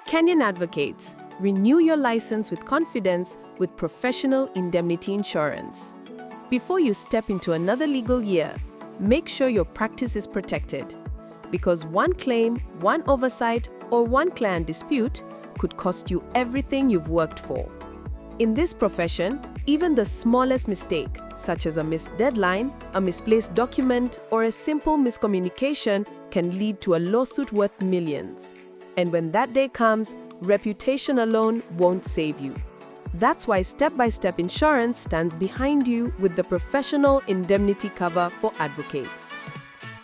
Kenyan advocates, renew your license with confidence with Professional Indemnity Insurance. Before you step into another legal year, make sure your practice is protected, because one claim, one oversight, or one client dispute could cost you everything you've worked for. In this profession, even the smallest mistake, such as a missed deadline, a misplaced document, or a simple miscommunication, can lead to a lawsuit worth millions. And when that day comes, reputation alone won't save you. That's why Step-by-Step Insurance stands behind you with the Professional Indemnity Cover for advocates.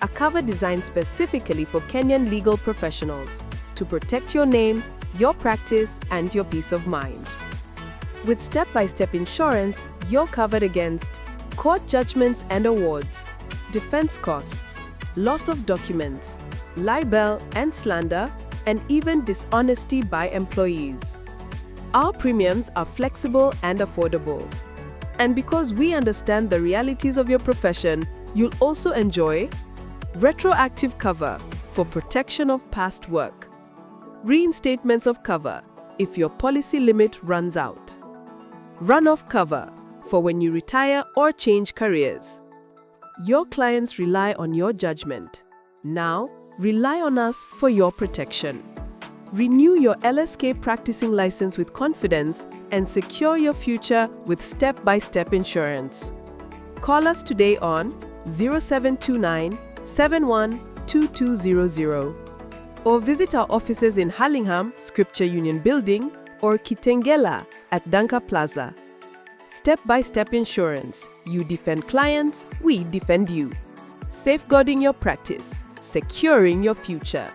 A cover designed specifically for Kenyan legal professionals to protect your name, your practice, and your peace of mind. With Step-by-Step Insurance, you're covered against court judgments and awards, defense costs, loss of documents, libel and slander, and even dishonesty by employees. Our premiums are flexible and affordable. And because we understand the realities of your profession, you'll also enjoy retroactive cover for protection of past work, reinstatements of cover if your policy limit runs out, runoff cover for when you retire or change careers. Your clients rely on your judgment. Now, rely on us for your protection. Renew your LSK practicing license with confidence and secure your future with Step-by-Step Insurance. Call us today on 0729 712200 or visit our offices in Hurlingham, Scripture Union Building, or Kitengela at Danka Plaza. Step-by-Step Insurance. You defend clients, we defend you. Safeguarding your practice, securing your future.